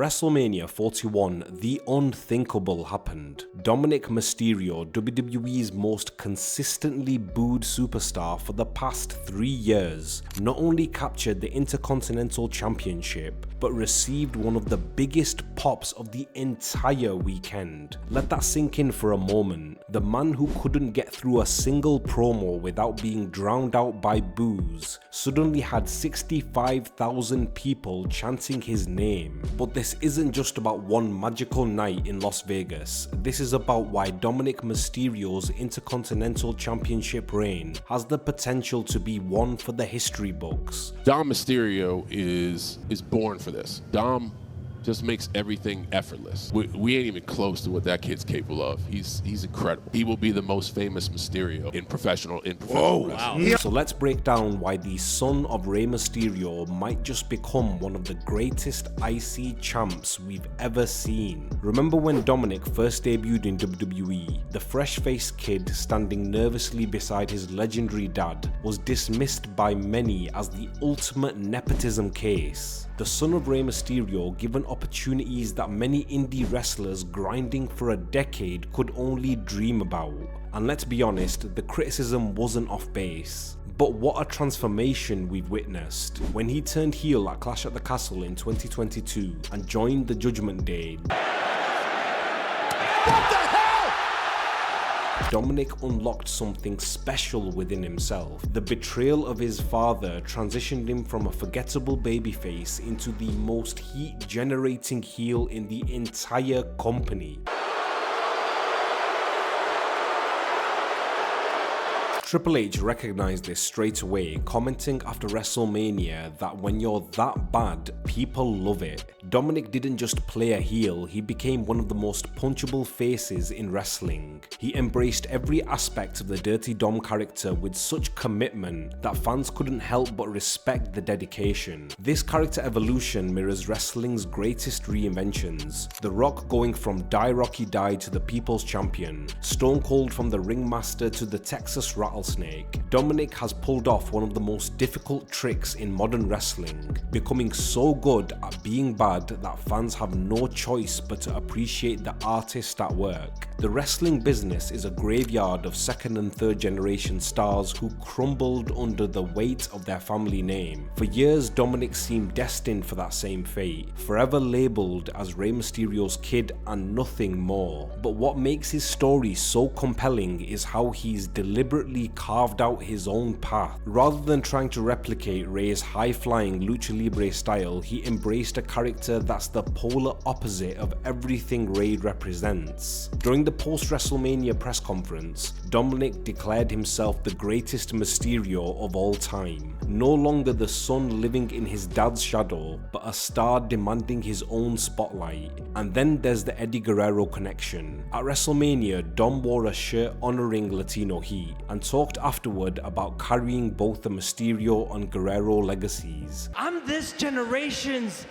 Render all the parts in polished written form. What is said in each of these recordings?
WrestleMania 41, the unthinkable happened. Dominik Mysterio, WWE's most consistently booed superstar for the past 3 years, not only captured the Intercontinental Championship, but received one of the biggest pops of the entire weekend. Let that sink in for a moment. The man who couldn't get through a single promo without being drowned out by boos suddenly had 65,000 people chanting his name. But this isn't just about one magical night in Las Vegas. This is about why Dominik Mysterio's Intercontinental Championship reign has the potential to be one for the history books. Dom Mysterio is born for this. Dom just makes everything effortless. We ain't even close to what that kid's capable of. He's incredible. He will be the most famous Mysterio in professional wrestling. Wow. So let's break down why the son of Rey Mysterio might just become one of the greatest IC champs we've ever seen. Remember when Dominik first debuted in WWE, the fresh-faced kid standing nervously beside his legendary dad was dismissed by many as the ultimate nepotism case. The son of Rey Mysterio given opportunities that many indie wrestlers grinding for a decade could only dream about. And let's be honest, the criticism wasn't off base. But what a transformation we've witnessed. When he turned heel at Clash at the Castle in 2022 and joined the Judgment Day, Dominik unlocked something special within himself. The betrayal of his father transitioned him from a forgettable babyface into the most heat-generating heel in the entire company. Triple H recognized this straight away, commenting after WrestleMania that when you're that bad, people love it. Dominik didn't just play a heel, he became one of the most punchable faces in wrestling. He embraced every aspect of the Dirty Dom character with such commitment that fans couldn't help but respect the dedication. This character evolution mirrors wrestling's greatest reinventions. The Rock going from Die Rocky Die to the People's Champion, Stone Cold from the Ringmaster to the Texas Rattlesnake. Dominik has pulled off one of the most difficult tricks in modern wrestling, becoming so good at being bad that fans have no choice but to appreciate the artist at work. The wrestling business is a graveyard of second and third generation stars who crumbled under the weight of their family name. For years, Dominik seemed destined for that same fate, forever labelled as Rey Mysterio's kid and nothing more. But what makes his story so compelling is how he's deliberately carved out his own path. Rather than trying to replicate Rey's high-flying lucha libre style, he embraced a character that's the polar opposite of everything Rey represents. During the post-WrestleMania press conference, Dominik declared himself the greatest Mysterio of all time. No longer the son living in his dad's shadow, but a star demanding his own spotlight. And then there's the Eddie Guerrero connection. At WrestleMania, Dom wore a shirt honoring Latino heat and talked afterward about carrying both the Mysterio and Guerrero legacies. I'm this generation's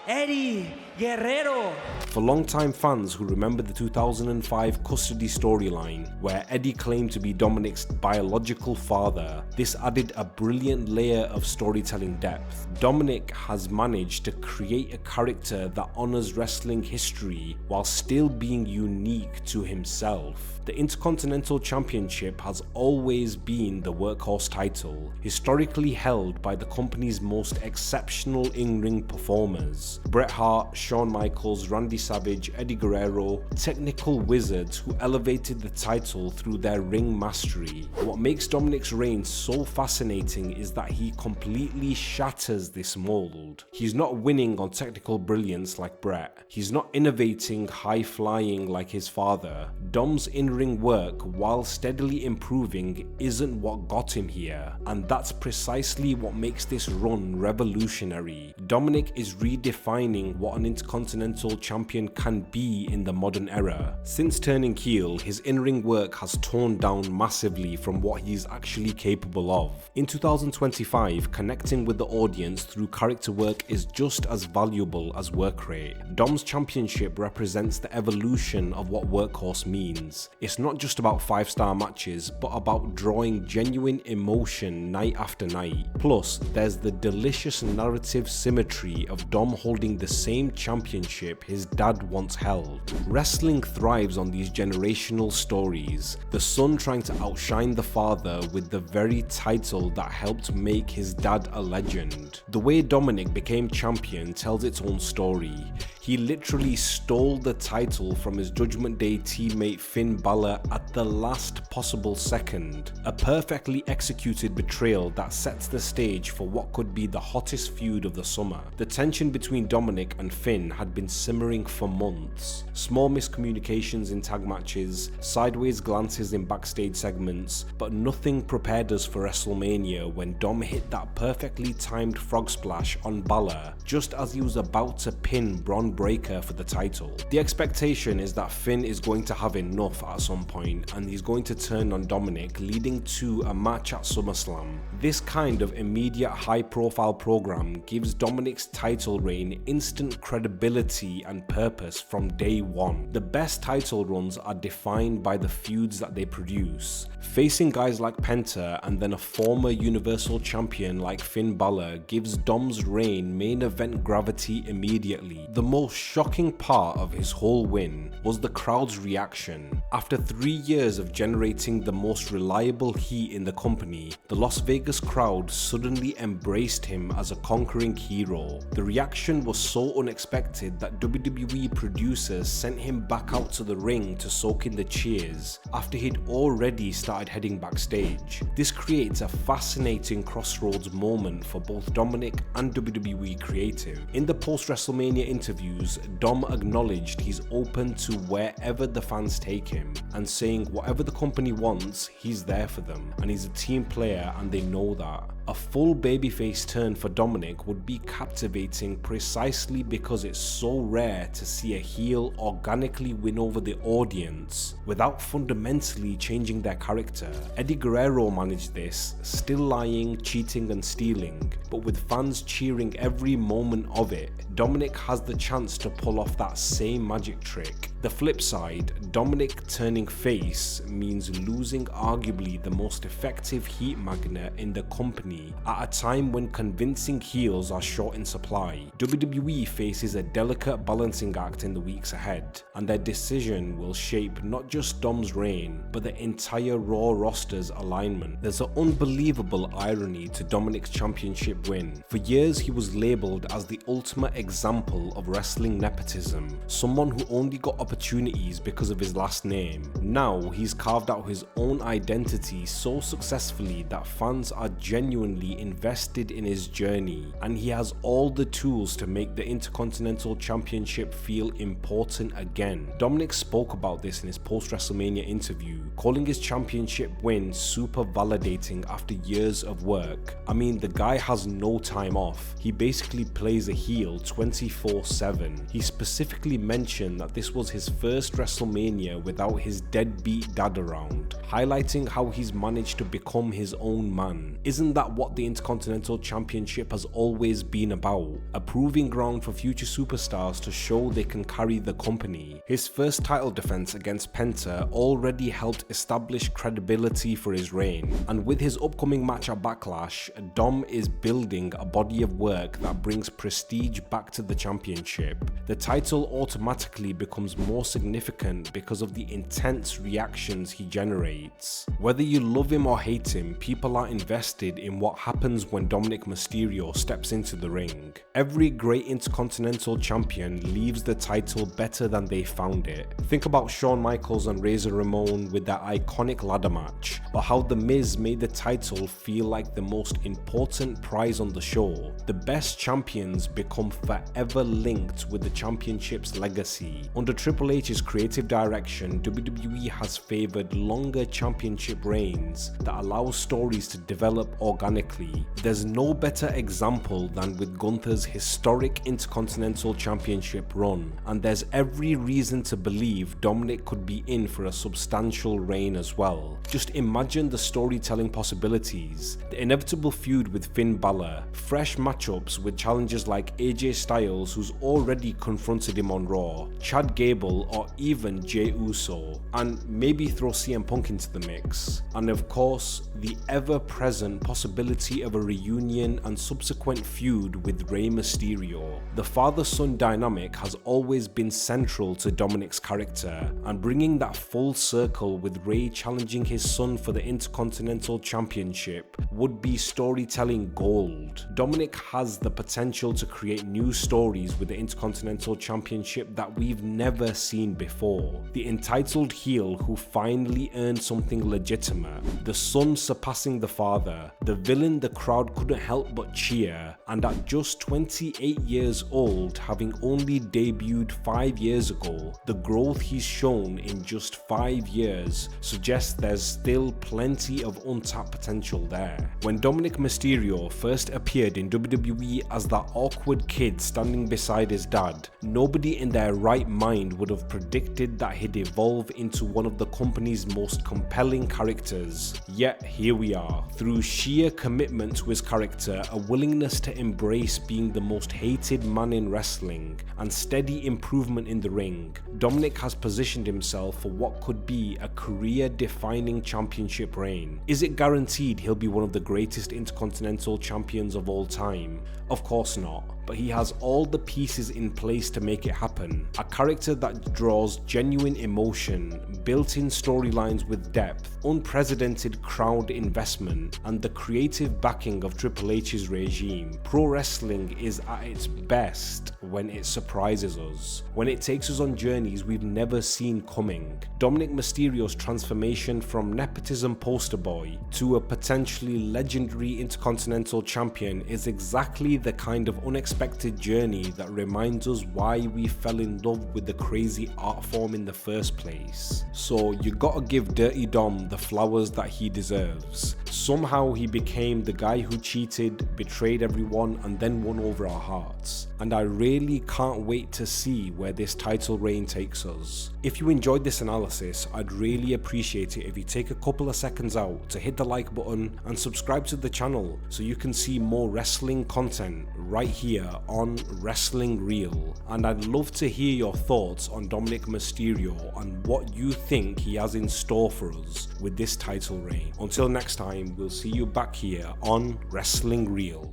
Eddie Guerrero. For longtime fans who remember the 2005 custody storyline, where Eddie claimed to be Dominik's biological father, this added a brilliant layer of storytelling depth. Dominik has managed to create a character that honors wrestling history while still being unique to himself. The Intercontinental Championship has always been the Workhorse title, historically held by the company's most exceptional in-ring performers. Bret Hart, Shawn Michaels, Randy Savage, Eddie Guerrero, technical wizards who elevated the title through their ring mastery. What makes Dominik's reign so fascinating is that he completely shatters this mold. He's not winning on technical brilliance like Bret. He's not innovating high-flying like his father. Dom's in-ring work, while steadily improving, isn't what got him here, and that's precisely what makes this run revolutionary. Dominik is redefining what an Intercontinental Champion can be in the modern era. Since turning heel, his in-ring work has toned down massively from what he's actually capable of. In 2025, connecting with the audience through character work is just as valuable as work rate. Dom's championship represents the evolution of what Workhorse means. It's not just about 5-star matches, but about drawing genuine emotion night after night. Plus, there's the delicious narrative symmetry of Dom holding holding the same championship his dad once held. Wrestling thrives on these generational stories, the son trying to outshine the father with the very title that helped make his dad a legend. The way Dominik became champion tells its own story. He literally stole the title from his Judgment Day teammate Finn Balor at the last possible second. A perfectly executed betrayal that sets the stage for what could be the hottest feud of the summer. The tension between Dominik and Finn had been simmering for months. Small miscommunications in tag matches, sideways glances in backstage segments, but nothing prepared us for WrestleMania when Dom hit that perfectly timed frog splash on Balor just as he was about to pin Braun Breaker for the title. The expectation is that Finn is going to have enough at some point and he's going to turn on Dominik, leading to a match at SummerSlam. This kind of immediate high-profile program gives Dominik's title reign instant credibility and purpose from day one. The best title runs are defined by the feuds that they produce. Facing guys like Penta and then a former Universal Champion like Finn Balor gives Dom's reign main event gravity immediately. The most shocking part of his whole win was the crowd's reaction. After 3 years of generating the most reliable heat in the company, the Las Vegas crowd suddenly embraced him as a conquering hero. The reaction was so unexpected that WWE producers sent him back out to the ring to soak in the cheers after he'd already started heading backstage. This creates a fascinating crossroads moment for both Dominik and WWE creative. In the post-WrestleMania interviews, Dom acknowledged he's open to wherever the fans take him and saying whatever the company wants, he's there for them, and he's a team player and they know that. A full babyface turn for Dominik would be captivating precisely because it's so rare to see a heel organically win over the audience without fundamentally changing their character. Eddie Guerrero managed this, still lying, cheating and stealing, but with fans cheering every moment of it. Dominik has the chance to pull off that same magic trick. The flip side, Dominik turning face means losing arguably the most effective heat magnet in the company at a time when convincing heels are short in supply. WWE faces a delicate balancing act in the weeks ahead, and their decision will shape not just Dom's reign, but the entire Raw roster's alignment. There's an unbelievable irony to Dominik's championship win. For years he was labelled as the ultimate example of wrestling nepotism, someone who only got opportunities because of his last name. Now he's carved out his own identity so successfully that fans are genuinely invested in his journey, and he has all the tools to make the Intercontinental Championship feel important again. Dominik spoke about this in his post-WrestleMania interview, calling his championship win super validating after years of work. I mean, the guy has no time off. He basically plays a heel 24/7. He specifically mentioned that this was his first WrestleMania without his deadbeat dad around, highlighting how he's managed to become his own man. Isn't that what the Intercontinental Championship has always been about? A proving ground for future superstars to show they can carry the company. His first title defense against Penta already helped establish credibility for his reign, and with his upcoming match at Backlash, Dom is building a body of work that brings prestige back to the championship. The title automatically becomes more significant because of the intense reactions he generates. Whether you love him or hate him, people are invested in what happens when Dominik Mysterio steps into the ring. Every great Intercontinental Champion leaves the title better than they found it. Think about Shawn Michaels and Razor Ramon with their iconic ladder match, or how The Miz made the title feel like the most important prize on the show. The best champions become forever linked with the championship's legacy. Under Triple H's creative direction, WWE has favoured longer championship reigns that allow stories to develop organically. There's no better example than with Gunther's historic Intercontinental Championship run, and there's every reason to believe Dominik could be in for a substantial reign as well. Just imagine the storytelling possibilities, the inevitable feud with Finn Balor, fresh matchups with challengers like AJ Styles, who's already already confronted him on Raw, Chad Gable or even Jey Uso, and maybe throw CM Punk into the mix. And of course, the ever-present possibility of a reunion and subsequent feud with Rey Mysterio. The father-son dynamic has always been central to Dominik's character, and bringing that full circle with Rey challenging his son for the Intercontinental Championship would be storytelling gold. Dominik has the potential to create new stories with the Intercontinental Championship that we've never seen before. The entitled heel who finally earned something legitimate, the son surpassing the father, the villain the crowd couldn't help but cheer, and at just 28 years old, having only debuted 5 years ago, the growth he's shown in just 5 years suggests there's still plenty of untapped potential there. When Dominik Mysterio first appeared in WWE as that awkward kid standing beside his dad, nobody in their right mind would have predicted that he'd evolve into one of the company's most compelling characters. Yet here we are. Through sheer commitment to his character, a willingness to embrace being the most hated man in wrestling, and steady improvement in the ring, Dominik has positioned himself for what could be a career-defining championship reign. Is it guaranteed he'll be one of the greatest Intercontinental champions of all time? Of course not, but he has all the pieces in place to make it happen. A character that draws genuine emotion, built-in storylines with depth, unprecedented crowd investment, and the creative backing of Triple H's regime. Pro wrestling is at its best when it surprises us, when it takes us on journeys we've never seen coming. Dominik Mysterio's transformation from nepotism poster boy to a potentially legendary Intercontinental champion is exactly the kind of unexpected journey that reminds us why we fell in love with the crazy art form in the first place. So you gotta give Dirty Dom the flowers that he deserves. Somehow he became the guy who cheated, betrayed everyone, and then won over our hearts. And I really can't wait to see where this title reign takes us. If you enjoyed this analysis, I'd really appreciate it if you take a couple of seconds out to hit the like button and subscribe to the channel so you can see more wrestling content right here on WrestlingReel. And I'd love to hear your thoughts on Dominik Mysterio and what you think he has in store for us with this title reign. Until next time, we'll see you back here on WrestlingReel.